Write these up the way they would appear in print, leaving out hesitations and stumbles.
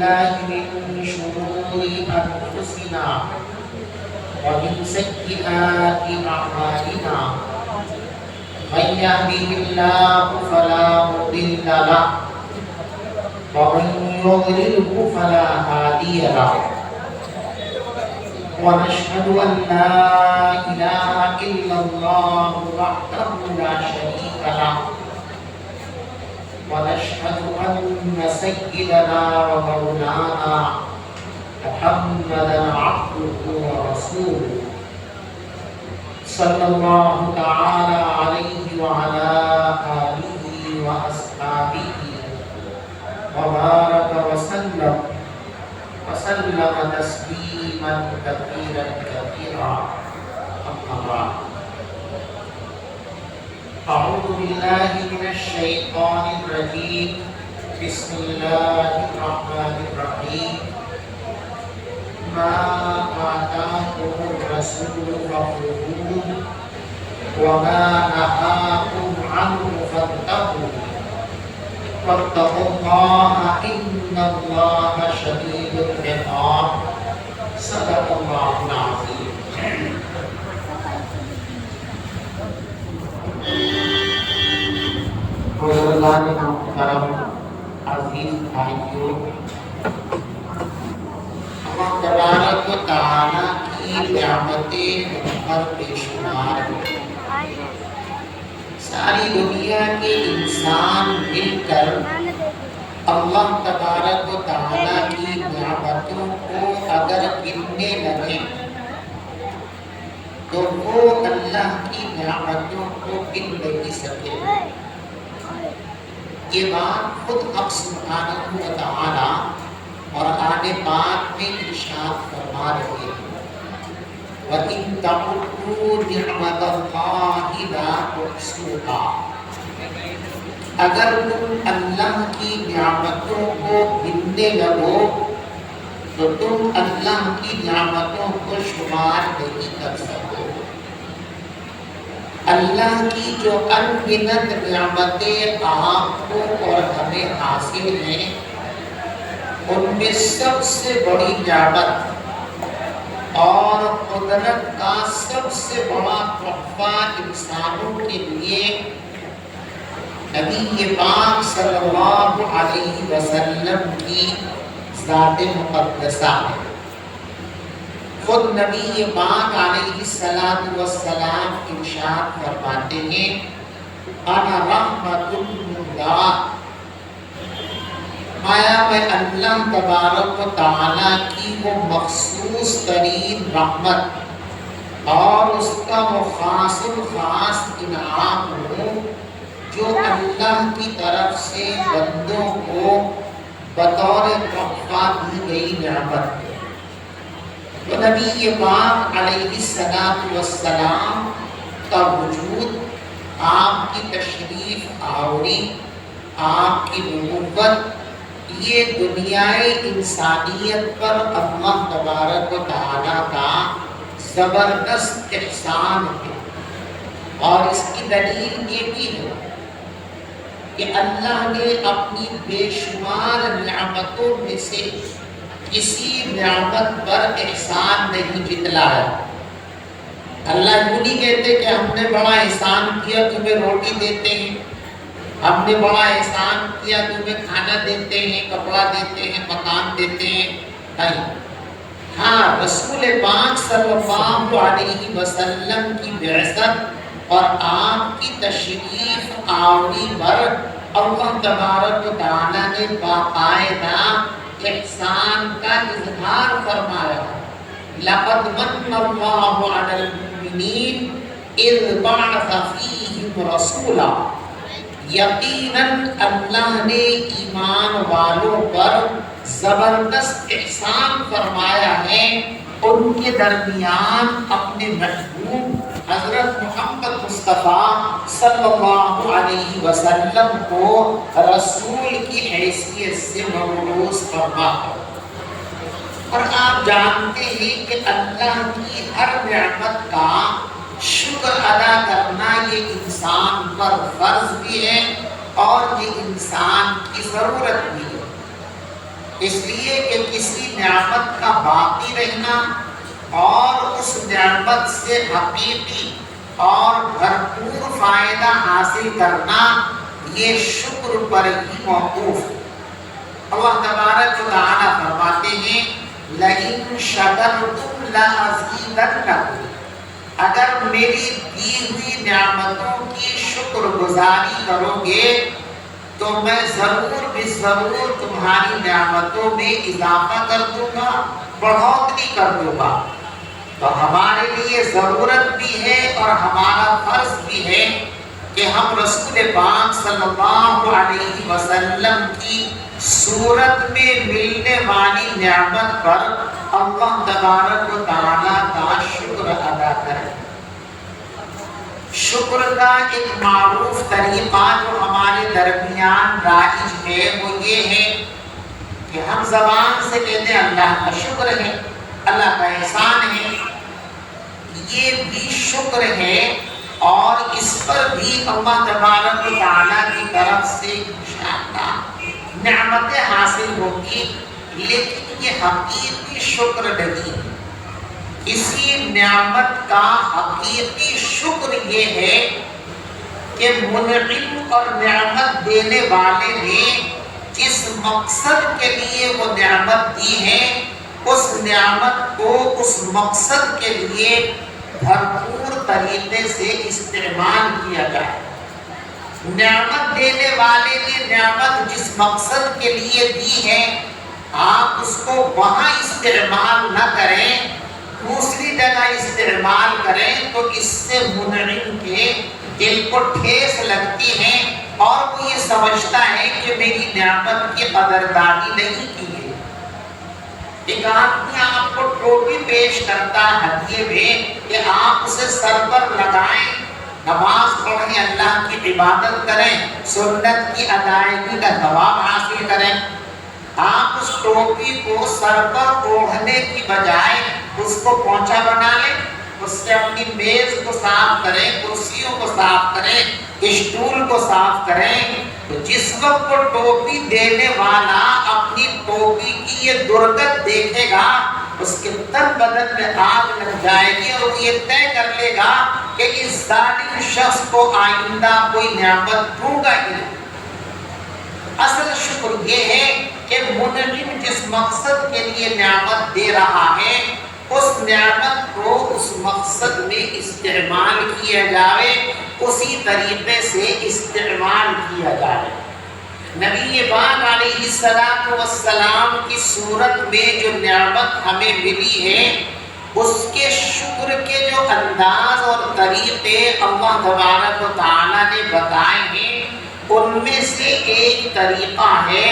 بالله من شرور أنفسنا ومن سيئات أعمالنا من يهده الله فلا مضل له ومن يضلله فلا هادي له ونشهد أن لا إله إلا الله وحده لا شريك له ونشهد أن سيدنا ومولانا محمدا عبده ورسوله صلى الله تعالى عليه وعلى آله وأصحابه وبارك وسلم تسليما كثيرا كثيرا أما بعد أعوذ بالله من الشيطان الرجيم بسم الله الرحمن الرحيم ما آتاكم الرسول فخذوه وما نهاكم عنه فانتهوا واتقوا الله إن الله شديد العقاب صدق الله العظيم. بزرگان محترم عزیز بھائیوں، اللہ تبارک و تعالیٰ کی نعمتیں پر بے شمار ہیں۔ ساری دنیا کے انسان مل کر اللہ تبارک و تعالیٰ کی نعمتوں کو اگر گننے لگے تو وہ اللہ کی نعمتوں کو گن نہیں سکے۔ یہ بات خود حق سبحانہ و تعالیٰ قرآن پاک میں ارشاد فرما رہے ہیں وَإِن تَعُدُّوا نِعْمَتَ اللَّهِ لَا تُحْصُوهَا، اگر تم اللہ کی نعمتوں کو گننے لگو تو تم اللہ کی نعمتوں کو شمار نہیں کر سکو۔ اللہ کی جو انگنت نعمتیں آپ کو اور ہمیں حاصل ہیں، ان میں سب سے بڑی نعمت اور قدرت کا سب سے بڑا تحفہ انسانوں کے لیے نبی پاک صلی اللہ علیہ وسلم کی ذات مقدسہ ہے۔ خود نبی پاک علیہ السلام ارشاد فرماتے ہیں انا رحمت اللہ، آیا میں اللہ تبارک و تعالیٰ کی وہ مخصوص ترین رحمت اور اس کا وہ خاص انعام ہوں جو اللہ کی طرف سے بندوں کو بطور تحفہ دی گئی نعمت ہے۔ تو نبی پاک علیہ السلام کا وجود، آپ کی تشریف آوری، آپ کی نبوت، یہ دنیائے انسانیت پر اللہ تبارک و تعالیٰ کا زبردست احسان ہے۔ اور اس کی دلیل یہ بھی ہے کہ اللہ نے اپنی بے شمار نعمتوں میں سے کسی نعمت پر احسان نہیں جتلایا۔ اللہ یوں نہیں کہتے کہ ہم نے بڑا احسان کیا، تمہیں روٹی دیتے ہیں، ہم نے بڑا احسان کیا، تمہیں کھانا دیتے ہیں، کپڑا دیتے ہیں، مکان دیتے ہیں، نہیں۔ ہاں، رسول پاک صلی اللہ علیہ وسلم کی بعثت اور آپ کی تشریف آوری پر اللہ تبارک و تعالیٰ نے باقاعدہ احسان کا اظہار فرمایا۔ لَقَدْ مَنَّ اللَّهُ عَلَى الْمُؤْمِنِينَ إِذْ بَعَثَ فِيهِمْ رَسُولًا، یقیناً اللہ نے ایمان والوں پر زبردست احسان فرمایا ہے، ان کے درمیان اپنے محبوب حضرت محمد مصطفیٰ صلی اللہ علیہ وسلم کو رسول کی حیثیت سے مبعوث فرما۔ اور آپ جانتے ہیں کہ اللہ کی ہر نعمت کا شکر ادا کرنا یہ انسان پر فرض بھی ہے اور یہ انسان کی ضرورت بھی ہے۔ اس لیے کہ کسی نعمت کا باقی رہنا اور اس نعمت سے حقیقی اور بھرپور فائدہ حاصل کرنا یہ شکر پر ہی موقوف ہے۔ اللہ تبارک و تعالیٰ فرماتے ہیں لَإِن شَكَرْتُمْ لَأَزِيدَنَّكُمْ، اگر میری دی ہوئی نعمتوں کی شکر گزاری کرو گے تو میں ضرور بھی ضرور تمہاری نعمتوں میں اضافہ کر دوں گا، بڑھوتری کر دوں گا۔ تو ہمارے لیے ضرورت بھی ہے اور ہمارا فرض بھی ہے کہ ہم رسول پاک صلی اللہ علیہ وسلم کی صورت میں ملنے والی نعمت پر اللہ تبارک و تعالیٰ کا شکر ادا کریں۔ شکر کا ایک معروف طریقہ جو ہمارے درمیان رائج ہے وہ یہ ہے کہ ہم زبان سے کہتے ہیں اللہ کا شکر ہے، اللہ کا احسان ہے۔ یہ بھی شکر ہے اور اس پر بھی اللہ تبارک و تعالیٰ کی طرف سے انشاءاللہ نعمتیں حاصل ہوگی، لیکن یہ حقیقی شکر نہیں۔ اسی نعمت کا حقیقی شکر یہ ہے کہ منعم اور نعمت دینے والے نے جس مقصد کے لیے وہ نعمت دی ہے اس نعمت کو اس مقصد کے لیے بھرپور طریقے سے استعمال کیا جائے۔ نعمت دینے والے نے نعمت جس مقصد کے لیے دی ہے آپ اس کو وہاں استعمال نہ کریں، دوسری جگہ استعمال کریں تو اس سے منعم کے دل کو ٹھیس لگتی ہے اور وہ یہ سمجھتا ہے کہ میری نعمت کی قدردانی نہیں کی ہے۔ ایک آدمی آپ کو ٹوپی پیش کرتا ہدیے میں کہ آپ اسے سر پر لگائیں، نماز پڑھیں، اللہ کی عبادت کریں، سنت کی ادائیگی کا ثواب حاصل کریں۔ آپ اس ٹوپی کو سر پر اوڑھنے کی بجائے اس کو پونچھا بنا لیں، اس سے اپنی میز کو صاف کریں، کرسیوں کو صاف کریں، اسٹول کو صاف کریں۔ تو جس وقت وہ ٹوپی دینے والا اپنی ٹوپی کی یہ درگت دیکھے گا اس کے تن بدن میں آگ لگ جائے گی اور وہ یہ طے کر لے گا کہ اس ظالم شخص کو آئندہ کوئی نعمت دوں گا ہی نہیں۔ اصل شکر یہ ہے کہ منعم جس مقصد کے لیے نعمت دے رہا ہے اس نعمت کو اس مقصد میں استعمال کیا جائے، اسی طریقے سے استعمال کیا جائے۔ نبی پاک علیہ السلام کی صورت میں جو نعمت ہمیں ملی ہے اس کے شکر کے جو انداز اور طریقے اللہ تبارک و تعالیٰ نے بتائے ہیں ان میں سے ایک طریقہ ہے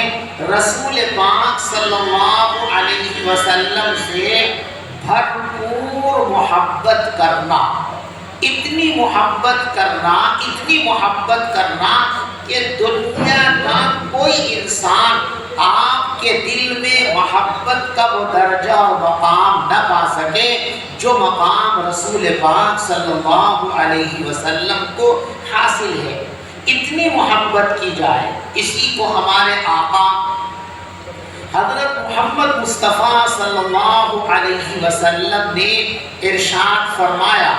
رسول پاک صلی اللہ علیہ وسلم سے بھرپور محبت کرنا، اتنی محبت کرنا کہ دنیا کا کوئی انسان آپ کے دل میں محبت کا وہ درجہ اور مقام نہ پا سکے جو مقام رسول پاک صلی اللہ علیہ وسلم کو حاصل ہے۔ اتنی محبت کی جائے، اسی کو ہمارے آقا حضرت محمد مصطفیٰ صلی اللہ علیہ وسلم نے ارشاد فرمایا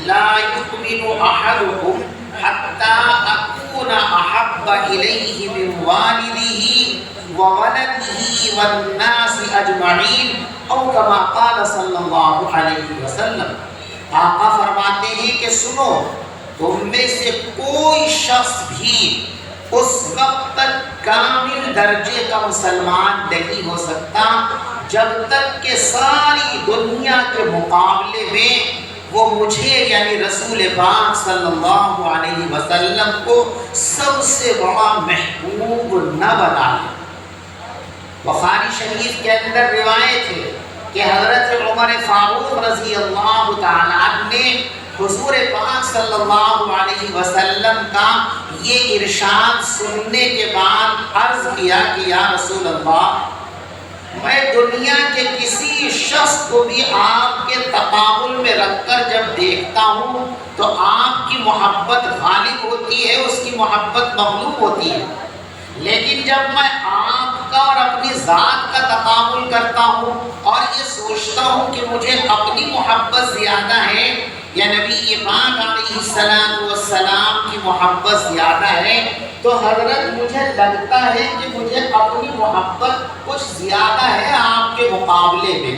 لا یؤمن احدکم حتی اکون احب الیہ من والدہ وولدہ والناس اجمعین او کما قال صلی اللہ علیہ وسلم۔ آقا فرماتے ہیں کہ سنو، تم میں سے کوئی شخص بھی اس وقت تک کامل درجے کا مسلمان نہیں ہو سکتا جب تک کہ ساری دنیا کے مقابلے میں وہ مجھے یعنی رسول پاک صلی اللہ علیہ وسلم کو سب سے بڑا محبوب نہ بنا لے۔ بخاری شریف کے اندر روایت ہے کہ حضرت عمر فاروق رضی اللہ تعالیٰ عنہ نے حضور پاک صلی اللہ علیہ وسلم کا یہ ارشاد سننے کے بعد عرض کیا کہ یا رسول اللہ، میں دنیا کے کسی شخص کو بھی آپ کے تقابل میں رکھ کر جب دیکھتا ہوں تو آپ کی محبت غالب ہوتی ہے، اس کی محبت مغلوب ہوتی ہے، لیکن جب میں آپ کا اور اپنی ذات کا تقابل کرتا ہوں اور یہ سوچتا ہوں کہ مجھے اپنی محبت زیادہ ہے یا نبی پاک علیہ السلام کی محبت زیادہ ہے، تو حضرت مجھے لگتا ہے کہ مجھے اپنی محبت کچھ زیادہ ہے آپ کے مقابلے میں۔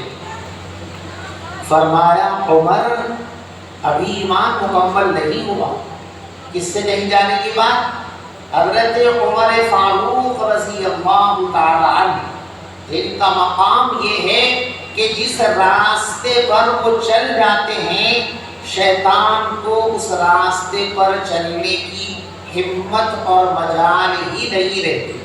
فرمایا عمر ابھی ایمان مکمل نہیں ہوا۔ کس سے نہیں جانے کی بات؟ حضرت عمر فاروق رضی اللہ تعالی عنہ، ان کا مقام یہ ہے کہ جس راستے پر وہ چل جاتے ہیں شیطان کو اس راستے پر چلنے کی ہمت اور مجال ہی نہیں رہتی۔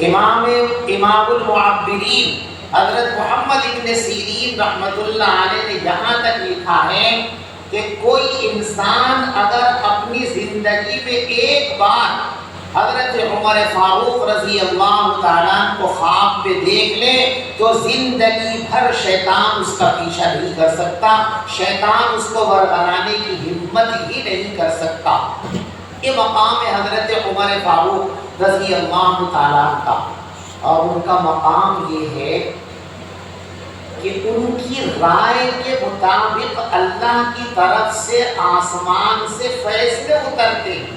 امام المعبرین حضرت محمد ابن سیرین رحمۃ اللہ علیہ نے یہاں تک لکھا ہے کہ کوئی انسان اگر اپنی زندگی میں ایک بار حضرت عمر فاروق رضی اللہ تعالیٰ کو خواب میں دیکھ لے تو زندگی بھر شیطان اس کا پیچھا نہیں کر سکتا، شیطان اس کو ورگلانے کی ہمت ہی نہیں کر سکتا۔ یہ مقام ہے حضرت عمر فاروق رضی اللہ تعالیٰ کا، اور ان کا مقام یہ ہے کہ ان کی رائے کے مطابق اللہ کی طرف سے آسمان سے فیصلے اترتے ہیں۔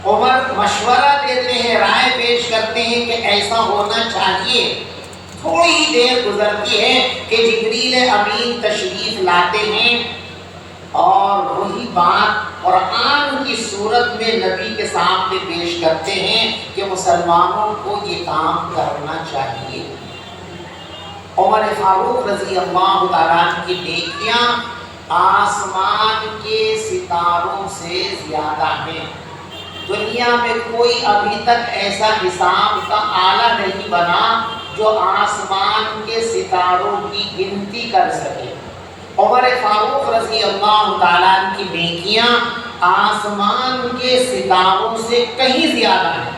عمر مشورہ دیتے ہیں، رائے پیش کرتے ہیں کہ ایسا ہونا چاہیے۔ تھوڑی ہی دیر گزرتی ہے کہ جبریل امین تشریف لاتے ہیں اور وہی بات قرآن کی صورت میں نبی کے سامنے پیش کرتے ہیں کہ مسلمانوں کو یہ کام کرنا چاہیے۔ عمر فاروق رضی اللہ تعالیٰ کی نیکیاں آسمان کے ستاروں سے زیادہ ہیں۔ دنیا میں کوئی ابھی تک ایسا حساب کا آلہ نہیں بنا جو آسمان کے ستاروں کی گنتی کر سکے۔ عمر فاروق رضی اللہ تعالیٰ کی نیکیاں آسمان کے ستاروں سے کہیں زیادہ ہیں۔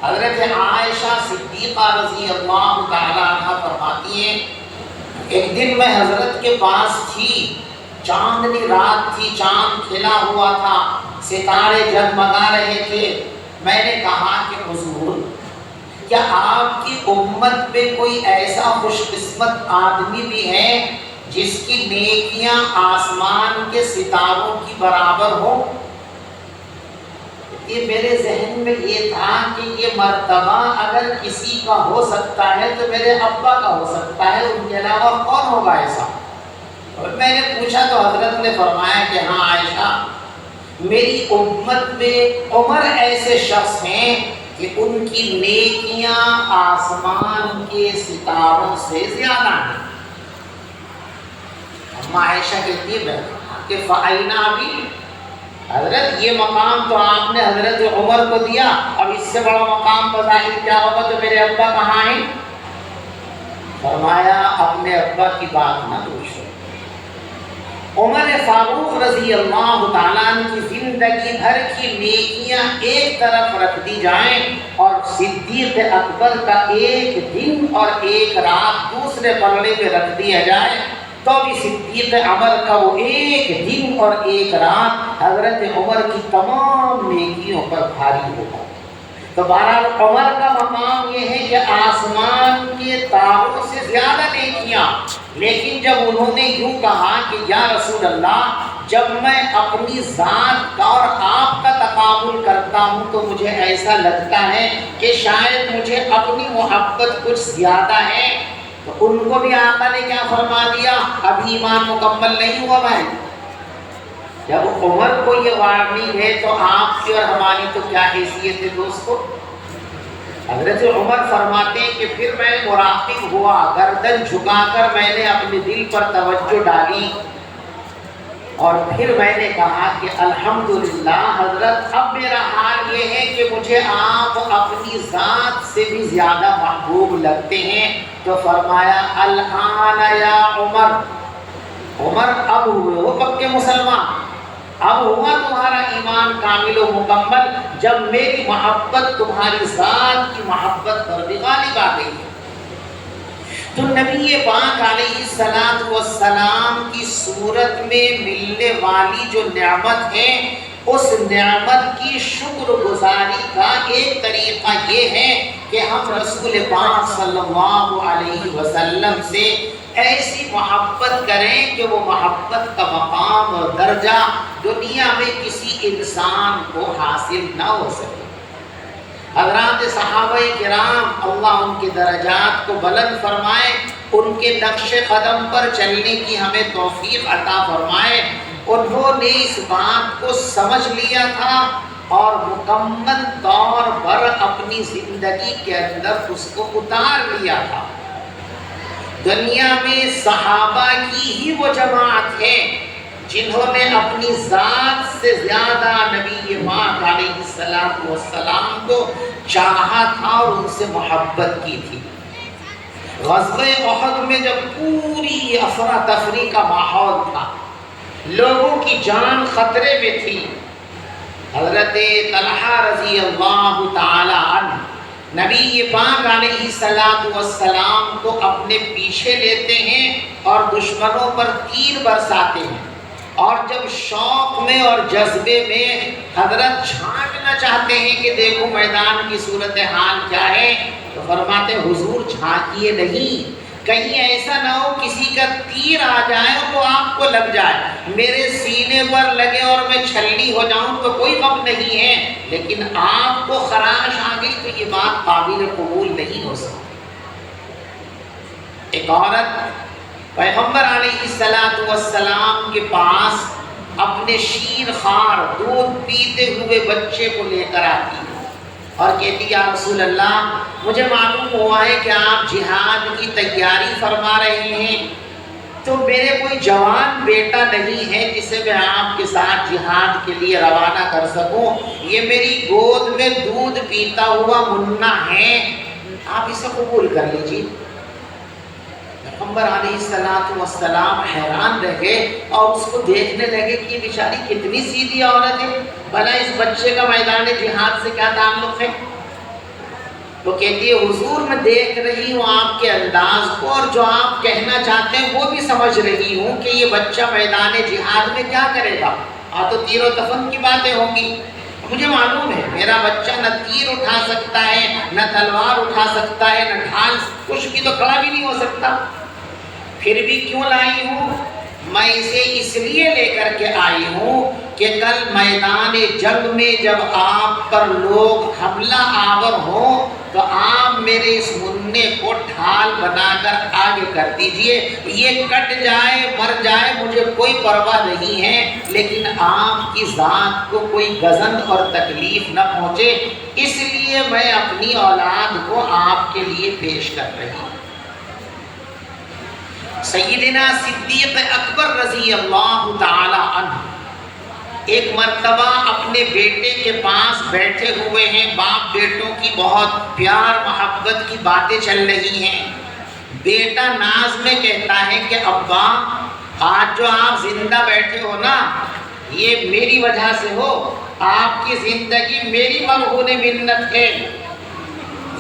حضرت عائشہ صدیقہ رضی اللہ تعالیٰ عنہ فرماتی ہیں ایک دن میں حضرت کے پاس تھی، چاندنی رات تھی، چاند کھلا ہوا تھا، ستارے جگمگا رہے تھے۔ میں نے کہا کہ حضور کیا آپ کی امت میں کوئی ایسا خوش قسمت آدمی بھی ہے جس کی نیکیاں آسمان کے ستاروں کی برابر ہو؟ یہ میرے ذہن میں یہ تھا کہ یہ مرتبہ اگر کسی کا ہو سکتا ہے تو میرے ابا کا ہو سکتا ہے، ان کے علاوہ کون ہوگا ایسا؟ اور میں نے پوچھا تو حضرت نے فرمایا کہ ہاں عائشہ، میری امت میں عمر ایسے شخص ہیں کہ ان کی نیکیاں آسمان کے ستاروں سے زیادہ ہیں۔ اما عائشہ کہتی ہے کہ فَأَيْنَ أَبِي، حضرت یہ مقام تو آپ نے حضرت عمر کو دیا، اب اس سے بڑا مقام بظاہر کیا ہوگا، تو میرے ابا کہاں ہیں؟ فرمایا اپنے ابا کی بات نہ پوچھو۔ عمر فاروق رضی اللہ تعالیٰ عنہ کی زندگی بھر کی نیکیاں ایک طرف رکھ دی جائیں اور صدیق اکبر کا ایک دن اور ایک رات دوسرے پلڑے میں رکھ دیا جائے تو بھی صدیق عمر کا وہ ایک دن اور ایک رات حضرت عمر کی تمام نیکیوں پر بھاری ہوگا۔ تو بہرحال عمر کا مقام یہ ہے کہ آسمان کے تاروں سے زیادہ نیکیاں، لیکن جب انہوں نے یوں کہا کہ یا رسول اللہ جب میں اپنی ذات کا اور آپ کا تقابل کرتا ہوں تو مجھے ایسا لگتا ہے کہ شاید مجھے اپنی محبت کچھ زیادہ ہے، تو ان کو بھی آقا نے کیا فرما دیا، ابھی ایمان مکمل نہیں ہوا بھائی۔ جب عمر کو یہ وارننگ ہے تو آپ کی اور ہماری تو کیا حیثیت ہے دوستو؟ حضرت عمر فرماتے ہیں کہ پھر میں مراقب ہوا، گردن جھکا کر میں نے اپنے دل پر توجہ ڈالی اور پھر میں نے کہا کہ الحمدللہ حضرت اب میرا حال یہ ہے کہ مجھے آپ اپنی ذات سے بھی زیادہ محبوب لگتے ہیں۔ تو فرمایا الآن یا عمر، عمر اب ہوئے ہو پکے مسلمان، اب ہوا تمہارا ایمان کامل و مکمل جب میری محبت تمہاری ذات کی محبت پر بھی غالب آ گئی ہے۔ تو نبی پاک علیہ السلام کی صورت میں ملنے والی جو نعمت ہے اس نعمت کی شکر گزاری کا ایک طریقہ یہ ہے کہ ہم رسول پاک صلی اللہ علیہ وسلم سے ایسی محبت کریں کہ وہ محبت کا مقام اور درجہ دنیا میں کسی انسان کو حاصل نہ ہو سکے۔ حضرات صحابہ کرام اللہ ان کے درجات کو بلند فرمائے، ان کے نقش قدم پر چلنے کی ہمیں توفیق عطا فرمائے۔ انہوں نے اس بات کو سمجھ لیا تھا اور مکمل طور پر اپنی زندگی کے اندر اس کو اتار لیا تھا۔ دنیا میں صحابہ کی ہی وہ جماعت ہے جنہوں نے اپنی ذات سے زیادہ نبی پاک علیہ السلام کو چاہا تھا اور ان سے محبت کی تھی۔ غزوہ احد میں جب پوری افراتفری کا ماحول تھا، لوگوں کی جان خطرے میں تھی، حضرت طلحہ رضی اللہ تعالی عنہ نبی پاک علیہ السلام کو اپنے پیچھے لیتے ہیں اور دشمنوں پر تیر برساتے ہیں، اور جب شوق میں اور جذبے میں حضرت جھانکنا چاہتے ہیں کہ دیکھو میدان کی صورتحال کیا ہے، تو فرماتے حضور جھانکیے نہیں، کہیں ایسا نہ ہو کسی کا تیر آ جائے اور وہ آپ کو لگ جائے، میرے سینے پر لگے اور میں چھلنی ہو جاؤں تو کوئی غم نہیں ہے، لیکن آپ کو خراش آ گئی تو یہ بات قابل قبول نہیں ہو سکتی۔ ایک عورت پیغمبر علیہ السلام کے پاس اپنے شیر خوار دودھ پیتے ہوئے بچے کو لے کر آتی ہے اور کہتی یا رسول اللہ، مجھے معلوم ہوا ہے کہ آپ جہاد کی تیاری فرما رہے ہیں، تو میرے کوئی جوان بیٹا نہیں ہے جسے میں آپ کے ساتھ جہاد کے لیے روانہ کر سکوں، یہ میری گود میں دودھ پیتا ہوا منا ہے، آپ اسے قبول کر لیجیے۔ پیغمبر علیہ السلام حیران رہ گئے اور اس کو دیکھنے لگے کہ یہ بیچاری کتنی سیدھی عورت ہے، بھلا اس بچے کا میدان جہاد سے کیا تعلق ہے؟ تو کہتی ہے حضور میں دیکھ رہی ہوں آپ کے انداز کو، اور جو آپ کہنا چاہتے ہیں وہ بھی سمجھ رہی ہوں کہ یہ بچہ میدان جہاد میں کیا کرے گا، تو تیر و تفن کی باتیں ہوں گی۔ مجھے معلوم ہے میرا بچہ نہ تیر اٹھا سکتا ہے، نہ تلوار اٹھا سکتا ہے، نہ ڈھال، کچھ کی تو کھڑا بھی نہیں ہو سکتا، پھر بھی کیوں لائی ہوں؟ میں اسے اس لیے لے کر کے آئی ہوں کہ کل میدان جنگ میں جب آپ پر لوگ حملہ آور ہوں تو آپ میرے اس مننے کو ڈھال بنا کر آگے کر دیجئے، یہ کٹ جائے مر جائے مجھے کوئی پرواہ نہیں ہے، لیکن آپ کی ذات کو کوئی غضن اور تکلیف نہ پہنچے، اس لیے میں اپنی اولاد کو آپ کے لیے پیش کر رہی ہوں۔ سیدنا صدیق اکبر رضی اللہ تعالی عنہ ایک مرتبہ اپنے بیٹے کے پاس بیٹھے ہوئے ہیں، باپ بیٹوں کی بہت پیار محبت کی باتیں چل رہی ہیں۔ بیٹا ناز میں کہتا ہے کہ ابا آج جو آپ زندہ بیٹھے ہو نا، یہ میری وجہ سے ہو، آپ کی زندگی میری مرہون منت ہے۔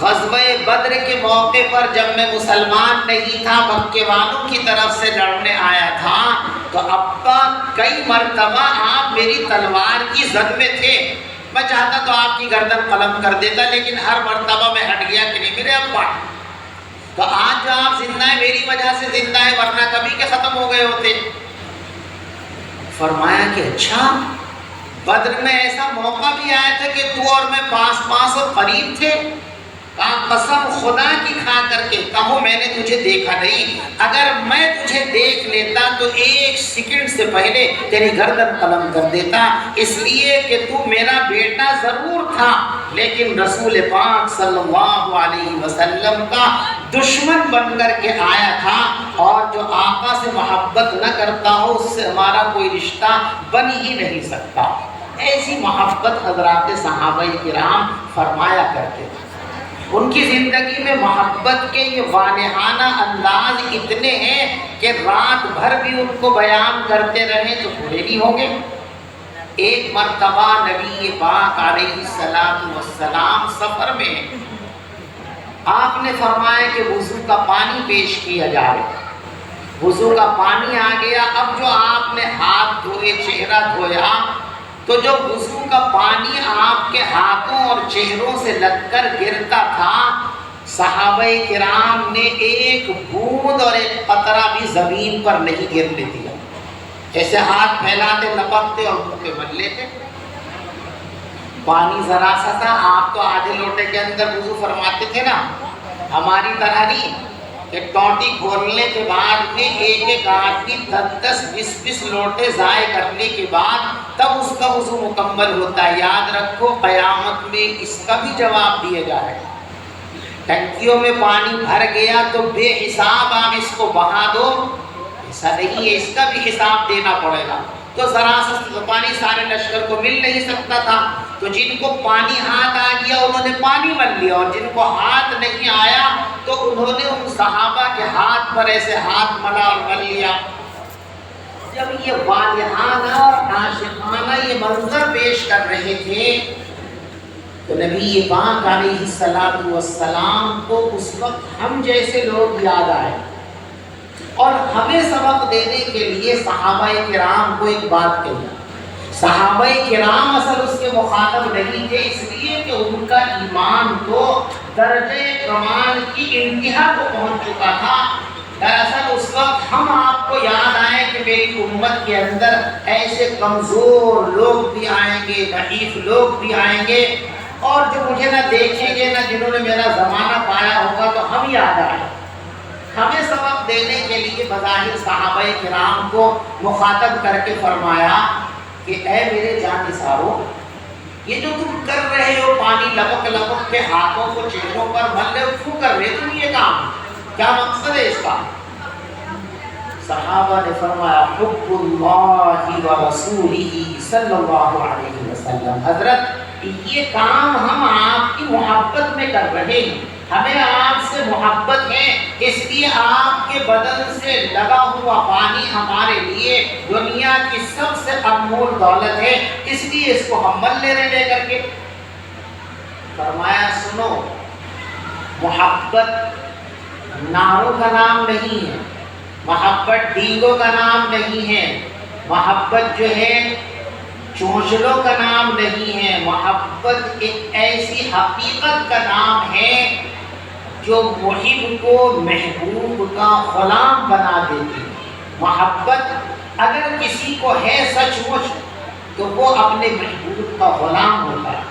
غزوہ بدر کے موقع پر جب میں مسلمان نہیں تھا، مکے والوں کی طرف سے لڑنے آیا تھا، تو ابا کئی مرتبہ آپ میری تلوار کی زد میں تھے، میں چاہتا تو آپ کی گردن قلم کر دیتا، لیکن ہر مرتبہ میں ہٹ گیا کہ نہیں میرے ابا، تو آج جو آپ زندہ ہیں میری وجہ سے زندہ ہے، ورنہ کبھی کے ختم ہو گئے ہوتے۔ فرمایا کہ اچھا، بدر میں ایسا موقع بھی آیا تھا کہ تو اور میں پاس پاس اور قریب تھے، قسم خدا کی کھا کر کے کہو میں نے تجھے دیکھا نہیں، اگر میں تجھے دیکھ لیتا تو ایک سیکنڈ سے پہلے تیری گردن قلم کر دیتا، اس لیے کہ تو میرا بیٹا ضرور تھا لیکن رسول پاک صلی اللہ علیہ وسلم کا دشمن بن کر کے آیا تھا، اور جو آقا سے محبت نہ کرتا ہو اس سے ہمارا کوئی رشتہ بن ہی نہیں سکتا۔ ایسی محبت حضرات صحابہ کرام فرمایا کرتے تھے۔ ان کی زندگی میں محبت کے یہ واضحانہ انداز اتنے ہیں کہ رات بھر بھی ان کو بیان کرتے رہیں تو پورے نہیں ہوں گے۔ ایک مرتبہ نبی پاک علیہ السلام سفر میں آپ نے فرمایا کہ وضو کا پانی پیش کیا جائے، وضو کا پانی آ گیا، اب جو آپ نے ہاتھ دھوئے، چہرہ دھویا، تو جو وضو کا پانی آپ کے ہاتھوں اور چہروں سے لگ کر گرتا تھا، صحابہ کرام نے ایک بوند اور ایک قطرہ بھی زمین پر نہیں گرنے دیا، ایسے ہاتھ پھیلاتے لپکتے اور منہ پہ مل لیتے۔ پانی ذرا سا تھا، آپ تو آدھے لوٹے کے اندر وضو فرماتے تھے نا، ہماری طرح نہیں کہ ٹوٹی کھولنے کے بعد میں ایک ایک آدمی 10 20 لوٹے ضائع کرنے کے بعد تب اس کا وضو مکمل ہوتا ہے۔ یاد رکھو قیامت میں اس کا بھی جواب دیا جائے گا۔ ٹنکیوں میں پانی بھر گیا تو بے حساب آپ اس کو بہا دو، ایسا نہیں ہے، اس کا بھی حساب دینا پڑے گا۔ تو ذرا سا پانی سارے لشکر کو مل نہیں سکتا تھا، تو جن کو پانی ہاتھ آ گیا انہوں نے پانی مل لیا، اور جن کو ہاتھ نہیں آیا تو انہوں نے ان صحابہ کے ہاتھ پر ایسے ہاتھ ملا اور مل لیا۔ جب یہ والہانہ اور عاشقانہ یہ منظر پیش کر رہے تھے تو نبی پاک علیہ السلام کو اس وقت ہم جیسے لوگ یاد آئے، اور ہمیں سبق دینے کے لیے صحابہ کرام کو ایک بات کہی۔ صحابہ کرام اصل اس کے مخاطب نہیں تھے، اس لیے کہ ان کا ایمان تو درجہ کمال کی انتہا کو پہنچ چکا تھا۔ دراصل اس وقت ہم آپ کو یاد آئے کہ میری امت کے اندر ایسے کمزور لوگ بھی آئیں گے، ضعیف لوگ بھی آئیں گے، اور جو مجھے نہ دیکھیں گے نہ جنہوں نے میرا زمانہ پایا ہوگا، تو ہم یاد آئے۔ ہمیں سبق دینے کے لیے بظاہر صحابہ کرام کو مخاطب کر کے فرمایا کہ اے میرے جانثارو، یہ جو تم کر رہے ہو، پانی لپک لپک کے ہاتھوں کو چہروں پر مل رہے ہو، کیوں کر رہے تم یہ کام؟ کیا مقصد ہے اس کا؟ صحابہ نے فرمایا حب اللہ و رسولہ صلی اللہ علیہ وسلم، حضرت یہ کام ہم آپ کی محبت میں کر رہے ہیں، ہمیں آپ سے محبت ہے، اس لیے آپ کے بدن سے لگا ہوا پانی ہمارے لیے دنیا کی سب سے انمول دولت ہے، اس لیے اس کو ہم مل لے کر کے۔ فرمایا سنو، محبت ناروں کا نام نہیں ہے، محبت ڈینگوں کا نام نہیں ہے، محبت جو ہے چونچلوں کا نام نہیں ہے، محبت ایک ایسی حقیقت کا نام ہے جو محب کو محبوب کا غلام بنا دیتی ہے۔ محبت اگر کسی کو ہے سچ مچ تو وہ اپنے محبوب کا غلام ہوتا ہے،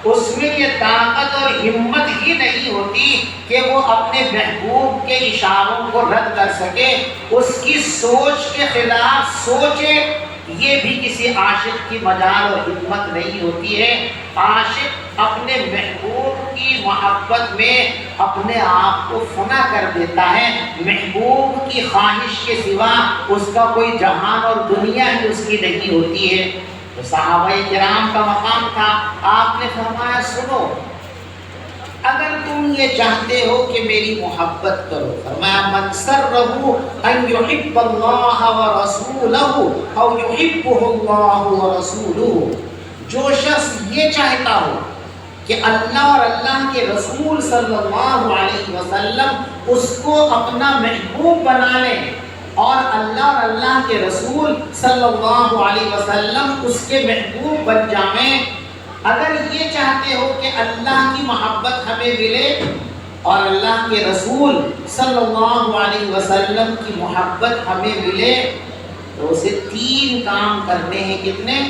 اس میں یہ طاقت اور ہمت ہی نہیں ہوتی کہ وہ اپنے محبوب کے اشاروں کو رد کر سکے، اس کی سوچ کے خلاف سوچے، یہ بھی کسی عاشق کی مجال اور ہمت نہیں ہوتی ہے۔ عاشق اپنے محبوب کی محبت میں اپنے آپ کو فنا کر دیتا ہے، محبوب کی خواہش کے سوا اس کا کوئی جہان اور دنیا ہی اس کی نہیں ہوتی ہے۔ تو صحابہ کرام کا مقام تھا، آپ نے فرمایا سنو، اگر تم یہ چاہتے ہو کہ میری محبت کرو، فرمایا من سرہ ان یحب اللہ ورسولہ او یحبہ اللہ ورسولہ، جو شخص یہ چاہتا ہو کہ اللہ اور اللہ کے رسول صلی اللہ علیہ وسلم اس کو اپنا محبوب بنا لیں، اور اللہ اور اللہ کے رسول صلی اللہ علیہ وسلم اس کے محبوب بن جائیں، اگر یہ چاہتے ہو کہ اللہ کی محبت ہمیں ملے اور اللہ کے رسول صلی اللہ علیہ وسلم کی محبت ہمیں ملے، تو اسے 3 کام کرنے ہیں۔ کتنے؟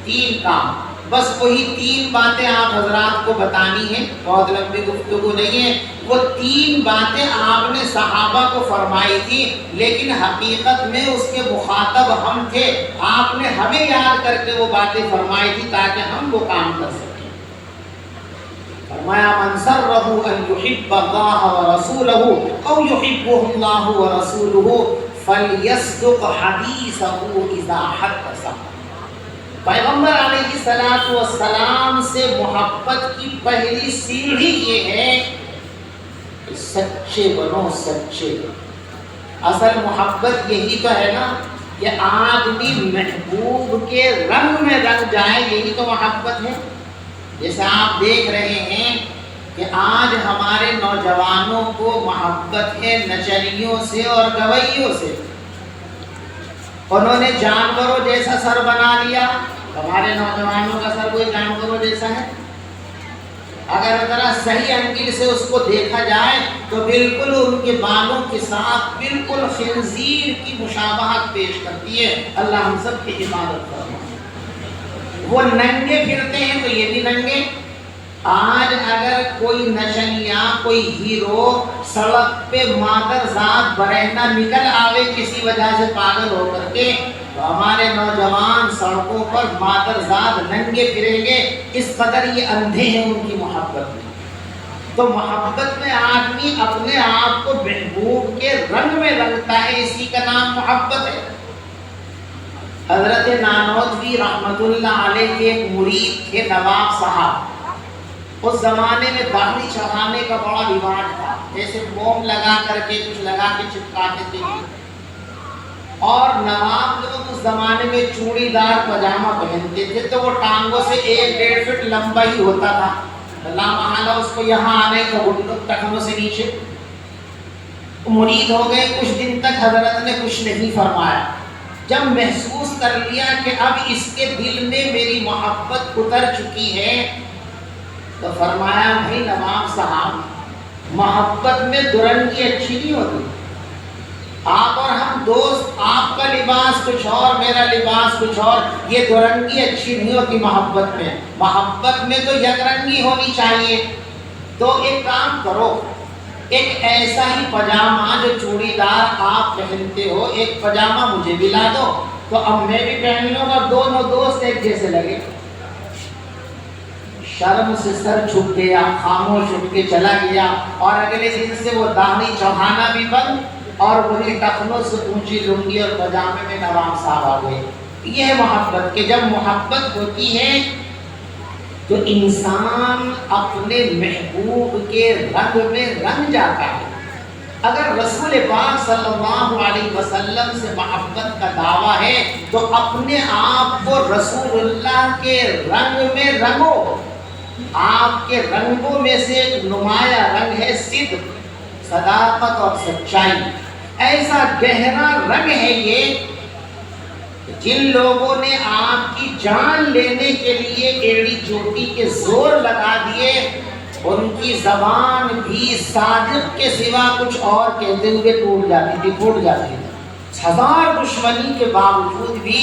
3 کام، بس وہی 3 باتیں آپ حضرات کو بتانی ہیں، بہت لمبی گفتگو نہیں ہے۔ وہ 3 باتیں آپ نے صحابہ کو فرمائی تھی، لیکن حقیقت میں اس کے مخاطب ہم تھے، آپ نے ہمیں یاد کر کے وہ باتیں فرمائی تھی تاکہ ہم وہ کام کر سکیں۔ فرمایا من سرہ ان یحب اللہ ورسولہ او یحبہ اللہ ورسولہ فلیصدق حدیثہ اذا حدث۔ پیغمبر علیہ السلام سے محبت کی پہلی سیڑھی یہ ہے کہ سچے بنو، سچے۔ اصل محبت یہی تو ہے نا کہ آدمی محبوب کے رنگ میں رنگ جائے، یہی تو محبت ہے۔ جیسے آپ دیکھ رہے ہیں کہ آج ہمارے نوجوانوں کو محبت ہے نچنیوں سے اور گویوں سے، انہوں نے جانوروں جیسا سر بنا لیا، ہمارے نوجوانوں کا سر کوئی جانوروں جیسا ہے؟ اگر ذرا صحیح انگل سے اس کو دیکھا جائے تو بالکل ان کے بالوں کے ساتھ بالکل خنزیر کی مشابہت پیش کرتی ہے۔ اللہ ہم سب کی حفاظت فرمائے۔ وہ ننگے پھرتے ہیں تو یہ بھی ننگے۔ آج اگر کوئی نشنیا، کوئی ہیرو سڑک پہ مادرزاد برہنہ نکل آوے کسی وجہ سے پاگل ہو کر کے، تو ہمارے نوجوان سڑکوں پر مادرزاد ننگے پھریں گے، اس قدر یہ اندھے ہیں ان کی محبت میں۔ تو محبت میں آدمی اپنے آپ کو محبوب کے رنگ میں رنگتا ہے، اسی کا نام محبت ہے۔ حضرت نانوتوی رحمت اللہ علیہ کے ایک مرید تھے نواب صاحب۔ اس زمانے میں داڑھی چڑھانے کا بڑا رواج تھا، جیسے موم لگا کر کے کچھ لگا کے چپکاتے تھے، اور نواب لوگ اس زمانے میں چوڑی دار پاجامہ پہنتے تھے تو وہ ٹانگوں سے 1-1.5 فٹ لمبا ہی ہوتا تھا، اللہ محالہ اس کو یہاں آنے کا گھٹنوں ٹخنوں سے نیچے۔ مرید ہو گئے، کچھ دن تک حضرت نے کچھ نہیں فرمایا۔ جب محسوس کر لیا کہ اب اس کے دل میں میری محبت اتر چکی ہے تو فرمایا بھائی نواب صاحب، محبت میں دورنگی اچھی نہیں ہوتی۔ آپ اور ہم دوست، آپ کا لباس کچھ اور، میرا لباس کچھ اور، یہ دورنگی اچھی نہیں ہوتی محبت میں۔ محبت میں تو یک رنگی ہونی چاہیے۔ تو ایک کام کرو، ایک ایسا ہی پاجامہ جو چوڑی دار آپ پہنتے ہو، ایک پاجامہ مجھے بھی لا دو، تو اب میں بھی پہن لوں گا، دونوں دوست ایک جیسے لگے۔ شرم سے سر جھک گیا، خاموش اٹھ کے چلا گیا، اور اگلے دن سے وہ داڑھی چڑھانا بھی بند، اور وہی ٹخنوں سے اونچی لنگی اور پاجامے میں نواب صاحب آ گئے۔ یہ ہے محبت، کہ جب محبت ہوتی ہے تو انسان اپنے محبوب کے رنگ میں رنگ جاتا ہے۔ اگر رسول پاک صلی اللہ علیہ وسلم سے محبت کا دعویٰ ہے تو اپنے آپ کو رسول اللہ کے رنگ میں رنگو۔ آپ کے رنگوں میں سے ایک نمایاں رنگ ہے صدق، صداقت اور سچائی۔ ایسا گہرا رنگ ہے یہ، جن لوگوں نے آپ کی جان لینے کے لیے ایڑی چوٹی کے زور لگا دیے، ان کی زبان بھی صادق کے سوا کچھ اور کہتے ہوئے ٹوٹ جاتی تھی۔ 1000 دشمنی کے باوجود بھی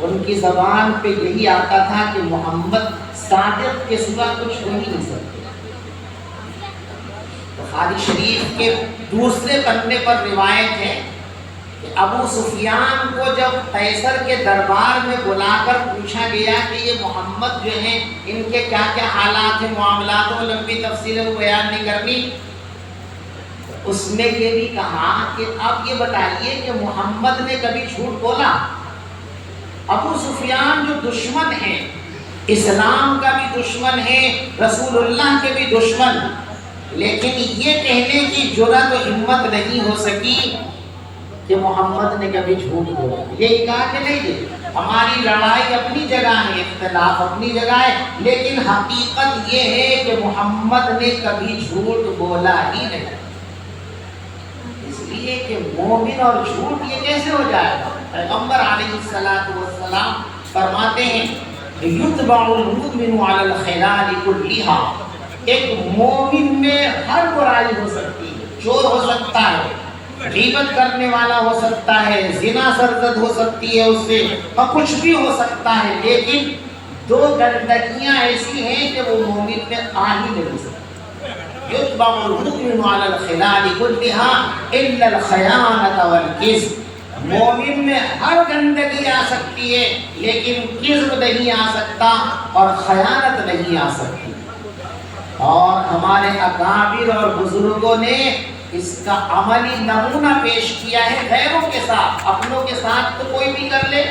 ان کی زبان پہ یہی آتا تھا کہ محمد صادق کے سوا کچھ ہو ہی نہیں سکتے۔ بخاری شریف کے دوسرے پنے پر روایت ہے کہ ابو سفیان کو جب قیصر کے دربار میں بلا کر پوچھا گیا کہ یہ محمد جو ہیں ان کے کیا کیا حالات ہیں، معاملات، وہ لمبی تفصیل وہ بیان نہیں کرنی، اس نے یہ بھی کہا کہ اب یہ بتائیے کہ محمد نے کبھی جھوٹ بولا؟ ابو سفیان جو دشمن ہیں، اسلام کا بھی دشمن ہے، رسول اللہ کے بھی دشمن، لیکن یہ کہنے کی جرأت و ہمت نہیں ہو سکی کہ محمد نے کبھی جھوٹ بولا۔ یہ کہا کہ نہیں، ہماری لڑائی اپنی جگہ ہے، اختلاف اپنی جگہ ہے، لیکن حقیقت یہ ہے کہ محمد نے کبھی جھوٹ بولا ہی نہیں۔ اس لیے کہ مومن اور جھوٹ یہ کیسے ہو جائے گا؟ پیغمبر علیہ السلام فرماتے ہیں یتبع المؤمن علی الخلال کلھا، ایک مومن میں ہر برائی ہو سکتی ہے، چور ہو سکتا ہے، غیبت کرنے والا ہو سکتا ہے، زنا سرزد ہو سکتی ہے اس سے، اور کچھ بھی ہو سکتا ہے، لیکن 2 گندگیاں ایسی ہیں کہ وہ مومن میں آ ہی نہیں سکتی۔ یتبع المؤمن علی الخلال کلھا الا الخیانۃ والکذب، مومن میں ہر گندگی آ سکتی ہے لیکن کذب نہیں آ سکتا اور خیانت نہیں آ سکتی۔ اور ہمارے اکابر اور بزرگوں نے اس کا عملی نمونہ پیش کیا ہے، غیروں کے ساتھ، اپنوں کے ساتھ تو کوئی بھی کر لے۔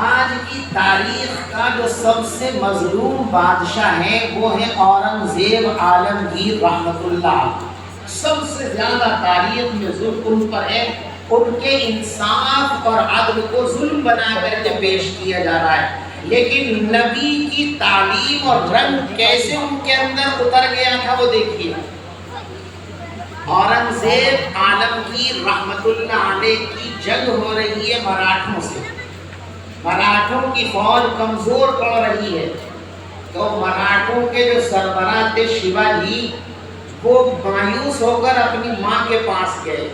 آج کی تاریخ کا جو سب سے مظلوم بادشاہ ہے وہ ہے اورنگزیب عالمگیر رحمت اللہ۔ سب سے زیادہ تاریخ میں ظلم ان پر ہے، ان کے انصاف اور عدل کو ظلم بنا کر کے پیش کیا جا رہا ہے، لیکن نبی کی تعلیم اور رنگ کیسے ان کے اندر اتر گیا تھا وہ دیکھیے۔ اورنگزیب عالمگیر رحمت اللہ علیہ کی جنگ ہو رہی ہے مراٹھوں سے، مراٹھوں کی فوج کمزور پڑ رہی ہے، تو مراٹھوں کے جو سربراہ تھے شیواجی، وہ مایوس ہو کر اپنی ماں کے پاس گئے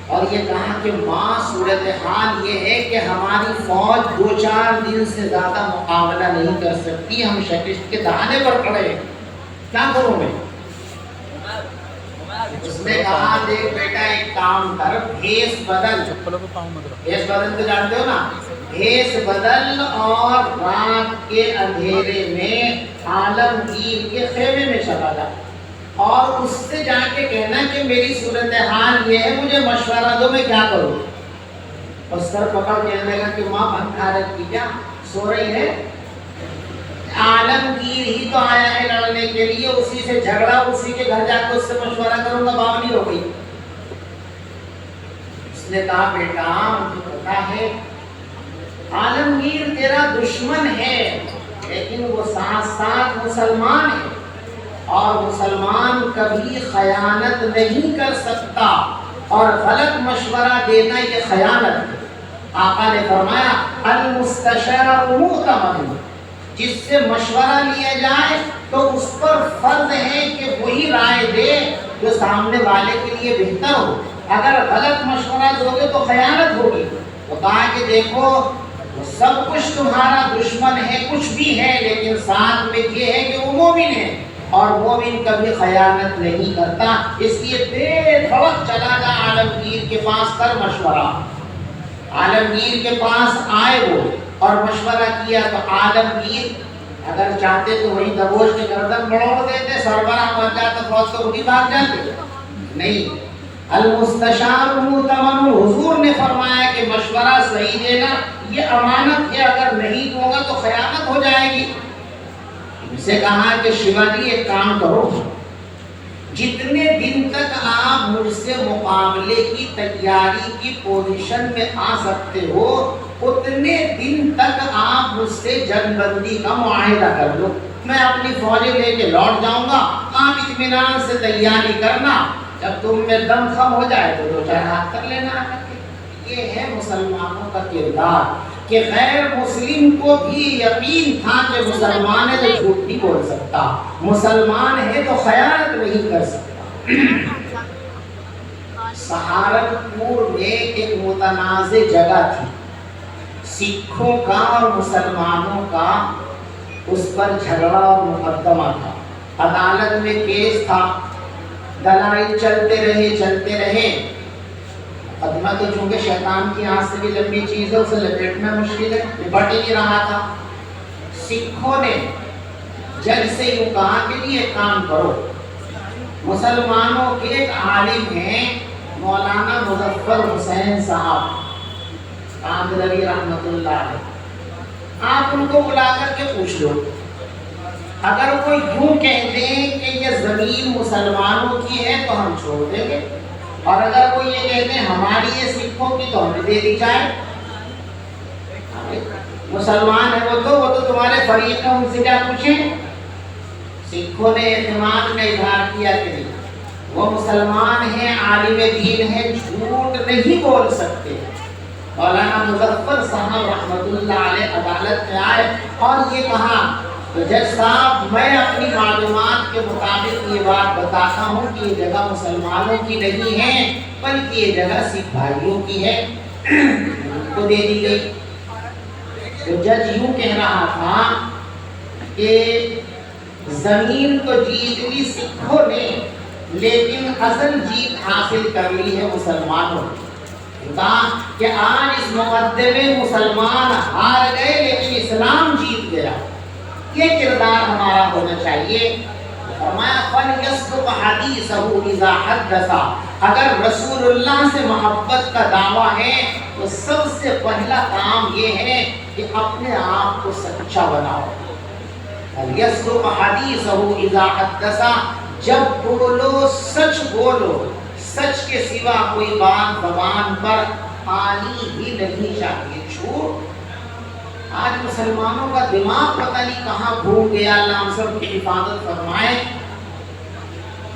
اور یہ کہا کہ ماں، صورتحال یہ ہے کہ ہماری فوج 2-4 دن سے زیادہ مقابلہ نہیں کر سکتی، ہم شکست کے دہانے پر کھڑے ہیں، کیا کروں میں؟ اس نے کہا دیکھ بیٹا ایک کام کر، بھیس بدل، بھیس بدل تو جانتے ہو نا، بھیس بدل اور رات کے اندھیرے میں عالمگیر کے خیمے میں چلا جا اور اس سے جا کے کہنا کہ میری صورتحال یہ ہے، مجھے مشورہ دو میں کیا کروں۔ اور سر پکڑ کہنے لگا کہ ماں پنکھا رکھی کیا سو رہی ہے؟ عالمگیر ہی تو آیا ہے لڑنے کے لیے، اسی سے جھگڑا، اسی کے گھر جا کے اس سے مشورہ کروں گا، باونی ہو گئی۔ اس نے کہا بیٹا مجھے پتا ہے عالمگیر تیرا دشمن ہے، لیکن وہ ساتھ ساتھ مسلمان ہے اور مسلمان کبھی خیانت نہیں کر سکتا، اور غلط مشورہ دینا یہ خیانت ہے۔ آقا نے فرمایا المستشار مؤتمن، جس سے مشورہ لیا جائے تو اس پر فرض ہے کہ وہی رائے دے جو سامنے والے کے لیے بہتر ہو، اگر غلط مشورہ دو گے تو خیانت ہوگی۔ وہ کہا کہ دیکھو سب کچھ تمہارا دشمن ہے، کچھ بھی ہے، لیکن ساتھ میں یہ ہے کہ وہ مومن ہے اور مومن کبھی خیانت نہیں کرتا، اس لیے بے دھڑک چلا جا عالمگیر کے پاس کر مشورہ۔ عالمگیر کے پاس آئے وہ اور مشورہ کیا تو عالمگیر اگر چاہتے تو وہی دبوچ کے گردن بڑھوڑ دیتے، سربراہ بن جاتا، فوج تو وہی بھاگ جاتے، نہیں۔ المستشار مؤتمن، حضور نے فرمایا کہ مشورہ صحیح دینا یہ امانت ہے، اگر نہیں دوں گا تو خیانت ہو جائے گی۔ اسے کہا کہ شیواجی ایک کام کرو، جتنے دن تک آپ مجھ سے مقابلے کی تیاری کی پوزیشن میں آ سکتے ہو، اتنے دن تک آپ مجھ سے جنگ بندی کا معاہدہ کر لو، میں اپنی فوجیں لے کے لوٹ جاؤں گا، آپ اطمینان سے تیاری کرنا، جب تم میں دم خم ہو جائے تو 2-4 ہاتھ کر لینا۔ یہ ہے مسلمانوں کا کردار کہ غیر مسلم کو بھی یقین تھا کہ مسلمان ہے تو جھوٹ نہیں بول سکتا، مسلمان ہے تو خیانت نہیں کر سکتا۔ سہارنپور میں ایک متنازع جگہ تھی، سکھوں کا اور مسلمانوں کا اس پر جھگڑا اور مقدمہ تھا، عدالت میں کیس تھا، دلائل چلتے رہے، مقدمہ تو چونکہ شیطان کی آنکھ سے بھی لمبی چیز ہے، اسے لپیٹنا مشکل ہے، نپٹ ہی نہیں رہا تھا۔ سکھوں نے جج سے یوں کہا کہ یہ کام کرو، مسلمانوں کے ایک عالم ہیں مولانا مظفر حسین صاحب کاندھلوی رحمۃ اللہ علیہ، آپ ان کو بلا کر کے پوچھ لو، اگر وہ یوں کہہ دیں کہ یہ زمین مسلمانوں کی ہے تو ہم چھوڑ دیں گے، اور اگر وہ یہ کہتے ہیں ہماری ہے سکھوں کی تو ہمیں دے دی جائے۔ مسلمان ہے وہ تو تمہارے فریق ہیں، ان سے کیا پوچھیں؟ سکھوں نے اعتماد میں اظہار کیا کہ نہیں، وہ مسلمان ہیں، عالم دین ہیں، جھوٹ نہیں بول سکتے۔ مولانا مظفر صاحب رحمۃ اللہ علیہ عدالت میں آئے اور یہ کہا تو جج صاحب میں اپنی معلومات کے مطابق یہ بات بتاتا ہوں کہ یہ جگہ مسلمانوں کی نہیں ہے بلکہ یہ جگہ سکھ بھائیوں کی ہے، کو دے دی گئی۔ تو جج یوں کہہ رہا تھا کہ زمین تو جیت لی سکھوں نے، لیکن اصل جیت حاصل کر لی ہے مسلمانوں نے، کہ آج اس مقدمے مسلمان ہار گئے لیکن اسلام جیت گیا، یہ کردار ہمارا ہونا چاہیے۔ فرمایا فَلْيَصْدُقْ حَدِيثَهُ إِذَا حَدَّثَ، اگر رسول اللہ سے محبت کا دعویٰ ہے تو سب سے پہلا کام یہ ہے کہ اپنے آپ کو سچا بناؤ۔ فَلْيَصْدُقْ حَدِيثَهُ إِذَا حَدَّثَ، جب بولو سچ بولو، سچ کے سوا کوئی بات زبان پر آنی ہی نہیں چاہیے۔ جھوٹ آج مسلمانوں کا دماغ پتہ نہیں کہاں گھوم گیا، اللہ ہم سب کی حفاظت فرمائے۔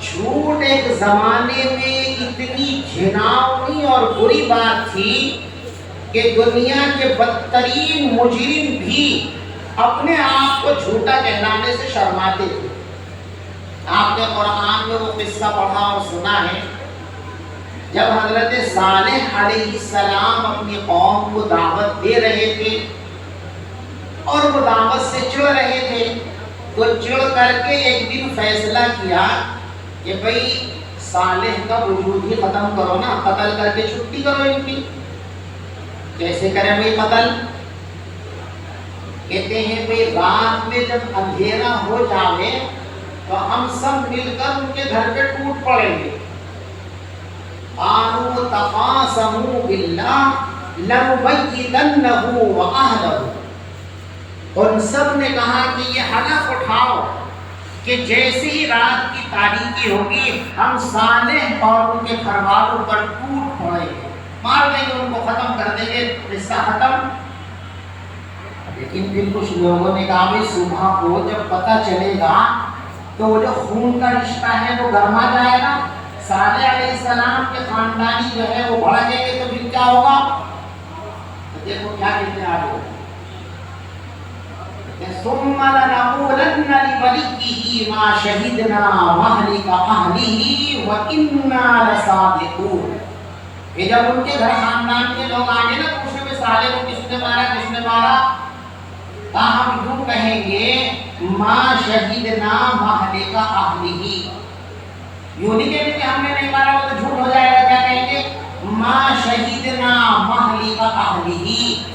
جھوٹ ایک زمانے میں اتنی گھناؤنی اور بری بات تھی کہ دنیا کے بدترین مجرم بھی اپنے آپ کو جھوٹا کہلانے سے شرماتے تھے۔ آپ نے قرآن میں وہ قصہ پڑھا اور سنا ہے، جب حضرت صالح علیہ السلام اپنی قوم کو دعوت دے رہے تھے اور وہ دعوت سے چڑ رہے تھے، تو چڑ کر کے ایک دن فیصلہ کیا کہ بھئی صالح کا وجود ہی ختم کرو نا، قتل کر کے چھٹی کرو ان کی۔ کیسے کریں بھئی قتل؟ کہتے ہیں بھئی رات میں جب اندھیرا ہو جاوے تو ہم سب مل کر ان کے گھر پہ ٹوٹ پڑیں گے۔ قالوا تقاسموا باللہ لنبیتنہ وأہلہ، ان سب نے کہا کہ یہ حلف اٹھاؤ کہ جیسے ہی رات کی تاریکی ہوگی ہم صالح اور ان کے گھر والوں پر ٹوٹ پڑیں گے، مار دیں گے، ان کو ختم کر دیں گے، قصہ ختم۔ لیکن پھر کچھ لوگوں نے کہا بھائی صبح کو جب پتہ چلے گا تو وہ جو خون کا رشتہ ہے وہ گرما جائے گا، صالح علیہ السلام کے خاندانی جو ہے وہ بڑھ جائیں گے، تو پھر کیا ہوگا؟ تو دیکھو کیا کہتے ہیں آگے، ثم لنقولن لوليه ما شهدنا مهلك اهله وانا لصادقون۔ کہ جب ان کے گھر خاندان کے لوگ آگے نا پوچھیں گے صالح کو کس نے مارا کس نے مارا، تو ہم یوں کہیں گے ما شهدنا مهلك اهله، یوں نہیں کہیں گے ہم نے نہیں مارا، وہ تو جھوٹ ہو جائے گا، کیا کہیں گے ما شهدنا مهلك اهله،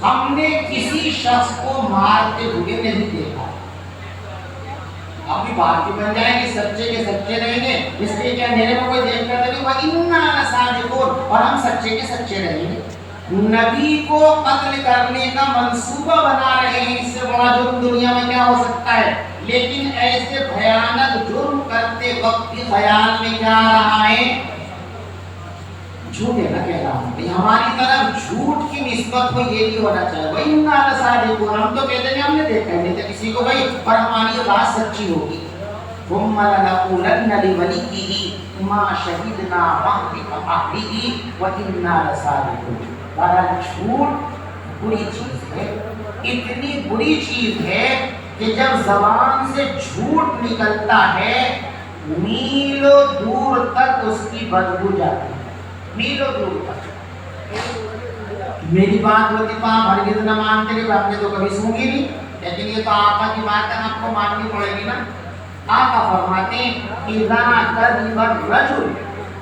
ہم نے کسی شخص کو مارتے ہوئے نہیں دیکھا۔ اپنی بات کی بن جائے کہ سچے کے سچے رہیں گے، اس لیے کہ اندھیرے میں کوئی دیکھ کر دے وَإِنَّا لَصَادِقُونَ، اور ہم سچے کے سچے رہیں گے۔ نبی کو قتل کرنے کا منصوبہ بنا رہے ہیں، اس سے بڑا جرم دنیا میں کیا ہو سکتا ہے؟ لیکن ایسے بھیانک جرم کرتے وقت بھی خیال میں کیا آ رہا ہے؟ جھوٹ ہے نا کہہ رہا ہوں، ہماری طرف جھوٹ کی نسبت کو یہ نہیں ہونا چاہیے۔ وَإِنَّا لَصَادِقُونَ، ہم تو کہتے ہیں ہم نے دیکھا نہیں تھا کسی کو بھائی، اور ہماری بات سچی ہوگی۔ ثُمَّ لَنَقُولَنَّ لِوَلِيِّهِ مَا شَهِدْنَا مَهْلِكَ أَهْلِهِ وَإِنَّا لَصَادِقُونَ۔ بہرحال جھوٹ بری چیز ہے، اتنی بری چیز ہے کہ جب زبان سے جھوٹ نکلتا ہے میلوں دور تک اس کی بدبو جاتی ہے، میلوں دور تک۔ میری بات ہوتی تو آپ ہرگز نہ مانتے کہ آپ نے تو کبھی سنی نہیں، لیکن یہ تو آقا کی بات ہے، آپ کو ماننی پڑے گی نا۔ آقا فرماتے ہیں اذا کذب الرجل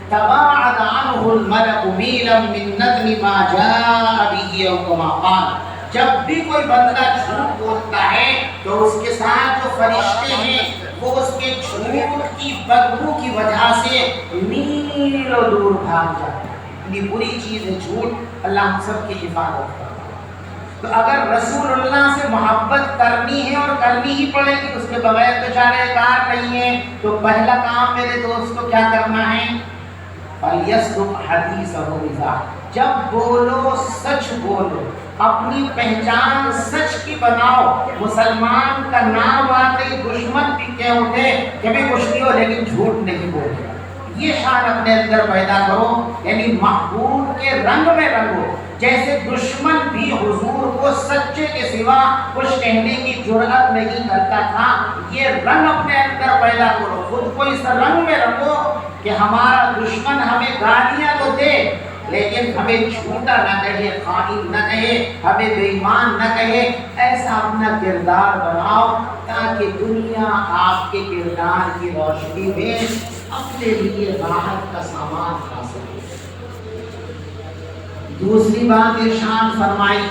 تباعد عنہ الملک میلا من نتن ما جاء به او کما قال، جب بھی کوئی بندہ جھوٹ بولتا ہے تو اس کے ساتھ جو فرشتے ہیں وہ اس کے جھوٹ کی بدبو کی وجہ سے میلوں دور بھاگ جاتے ہیں۔ یہ بری چیز ہے جھوٹ، اللہ ہم سب کی حفاظت کرے۔ تو اگر رسول اللہ سے محبت کرنی ہے اور کرنی ہی پڑے گی، اس کے بغیر تو چارہ کار نہیں ہے، تو پہلا کام میرے دوست کو کیا کرنا ہے؟ فَلْيَصْدُقْ حَدِيثَهُ إِذَا، جب بولو سچ بولو، اپنی پہچان سچ کی بناؤ۔ مسلمان کا نام آتے ہی دشمن بھی کہہ اٹھے کہ بھی کچھ نہیں ہو لیکن جھوٹ نہیں بولے، یہ شان اپنے اندر پیدا کرو، یعنی محبوب کے رنگ میں رنگو۔ جیسے دشمن بھی حضور کو سچے کے سوا کچھ کہنے کی جرأت نہیں کرتا تھا، یہ رنگ اپنے اندر پیدا کرو، خود کو اس رنگ میں رکھو کہ ہمارا دشمن ہمیں گالیاں تو دے لیکن ہمیں جھوٹا نہ کہے، خائن نہ کہے، ہمیں بے ایمان نہ کہے۔ ایسا اپنا کردار بناؤ تاکہ دنیا آپ کے کردار کی روشنی میں اپنے لیے راحت کا سامان لا سکے۔ دوسری بات ارشاد فرمائی،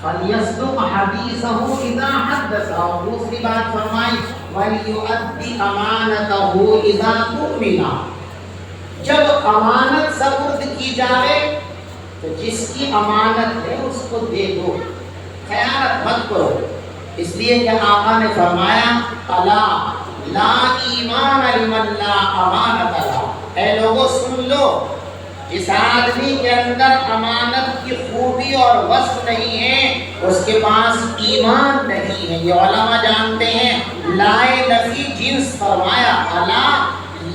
فَلْيَصْدُقْ حَدِيثَهُ إِذَا حَدَّثَ، اور دوسری بات فرمائی وَلْيُؤَدِّ أَمَانَتَهُ إِذَا تُؤْمِنَ، جب امانت سپرد کی جائے تو جس کی امانت ہے اس کو دے دو، خیانت مت کرو۔ اس لیے کہ آقا نے فرمایا الا لا ایمان لمن لا امانت له، اے لوگوں سن لو، جس آدمی کے اندر امانت کی خوبی اور وصف نہیں ہے اس کے پاس ایمان نہیں ہے۔ یہ علماء جانتے ہیں، لائے نفی جنس فرمایا الا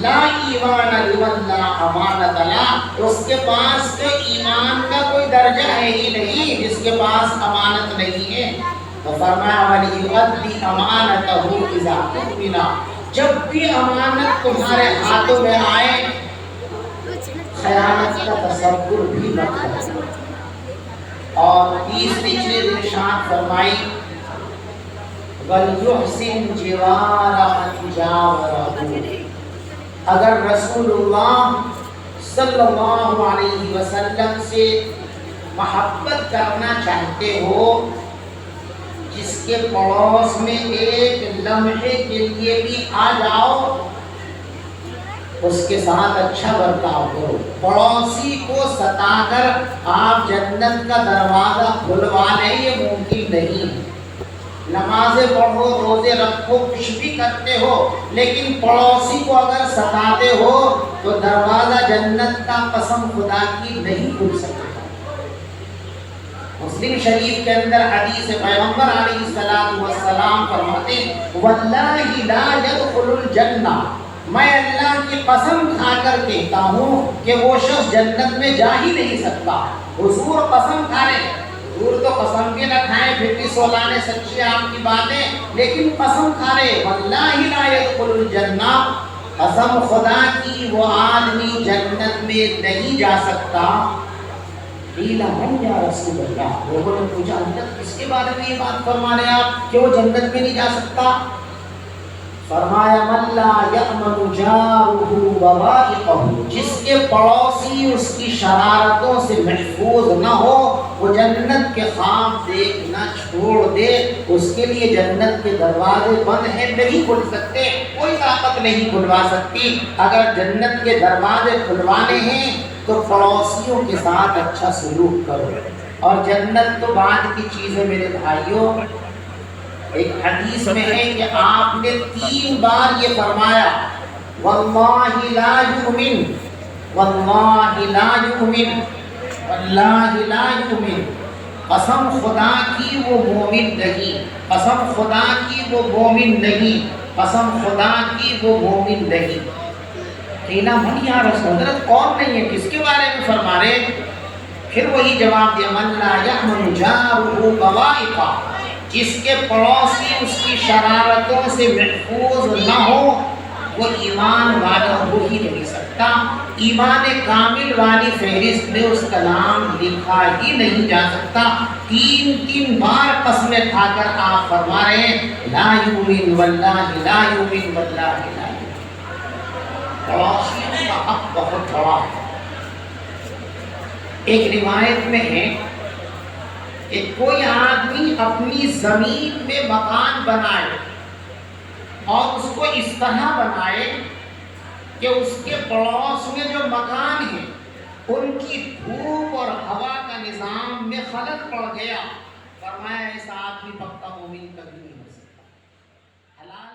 لا ایمان لمن لا امانت له، اس کے پاس تو ایمان کا کوئی درجہ ہے ہی نہیں جس کے پاس امانت نہیں ہے۔ تو فرمایا وَلِيُؤَدِّ أَمَانَتَهُ إِذَا اؤْتُمِنَ، جب بھی امانت تمہارے ہاتھوں میں آئے خیانت کا تصور بھی مت کرو۔ اور تیسری چیز ارشاد فرمائی وَلْيُحْسِنْ جِوَارَ مَنْ جَاوَرَهُ، اگر رسول اللہ صلی اللہ علیہ وسلم سے محبت کرنا چاہتے ہو، جس کے پڑوس میں ایک لمحے کے لیے بھی آ جاؤ اس کے ساتھ اچھا برتاؤ کرو۔ پڑوسی کو ستا کر آپ جنت کا دروازہ کھلوا لیں یہ ممکن نہیں۔ نمازیں پڑھو، روزے رکھو، کچھ بھی کرتے ہو، لیکن پڑوسی کو اگر ستاتے ہو تو دروازہ جنت کا قسم خدا کی نہیں کھل سکتا۔ مسلم شریف کے اندر حدیث پیغمبر علیہ السلام فرماتے ہیں واللہ لا يدخل الجنہ، میں اللہ کی قسم کھا کر کہتا ہوں کہ وہ شخص جنت میں جا ہی نہیں سکتا۔ حضور قسم کھا رہے، حضور تو قسم بھی نہ کھائیں پھر بھی سولانے سچی آپ کی باتیں، لیکن قسم کھا رہے واللہ لا يدخل الجنہ، قسم خدا کی وہ آدمی جنت میں نہیں جا سکتا۔ قیل من یا رسول اللہ، لوگوں نے پوچھا حضرت کس کے بارے میں یہ بات فرما رہے آپ کہ وہ جنت میں نہیں جا سکتا؟ فرمایا من لا یأمن جارہ بوائقہ، جس کے پڑوسی اس کی شرارتوں سے محفوظ نہ ہو، وہ جنت کے خواب دیکھنا چھوڑ دے، اس کے لیے جنت کے دروازے بند ہیں، نہیں کھل سکتے، کوئی طاقت نہیں کھلوا سکتی۔ اگر جنت کے دروازے کھلوانے ہیں تو پڑوسیوں کے ساتھ اچھا سلوک کرو۔ اور جنت تو بعد کی چیز ہے میرے بھائیوں۔ ایک حدیث میں ہے کہ آپ نے 3 بار یہ فرمایا واللہ لا یؤمن، واللہ لا یؤمن، واللہ لا یؤمن، قسم خدا کی وہ مومن نہیں، قسم خدا کی وہ مومن نہیں، قسم خدا کی وہ مومن نہیں۔ قیل من یا رسول اللہ، کون نہیں ہے، کس کے بارے میں فرما رہے؟ پھر وہی جواب دیا من لا یأمن جارہ بوائقہ، جس کے پڑوسی اس کی شرارتوں سے محفوظ نہ ہو وہ ایمان والا ہو ہی نہیں سکتا۔ ایمان کامل والی فہرست میں اس کا نام لکھا ہی نہیں جا سکتا۔ 3 بار قسمیں کھا کر آپ فرما رہے ہیں لا یؤمن واللہ لا یؤمن واللہ لا یؤمن۔ پڑوسیوں کا حق بہت بڑا ہے۔ ایک روایت میں ہے کہ کوئی آدمی اپنی زمین میں مکان بنائے اور اس کو اس طرح بنائے کہ اس کے پڑوس میں جو مکان ہیں ان کی دھوپ اور ہوا کا نظام میں خلل پڑ گیا، فرمایا ایسا آدمی پکا مومن کبھی نہیں ہو سکتا۔ حلال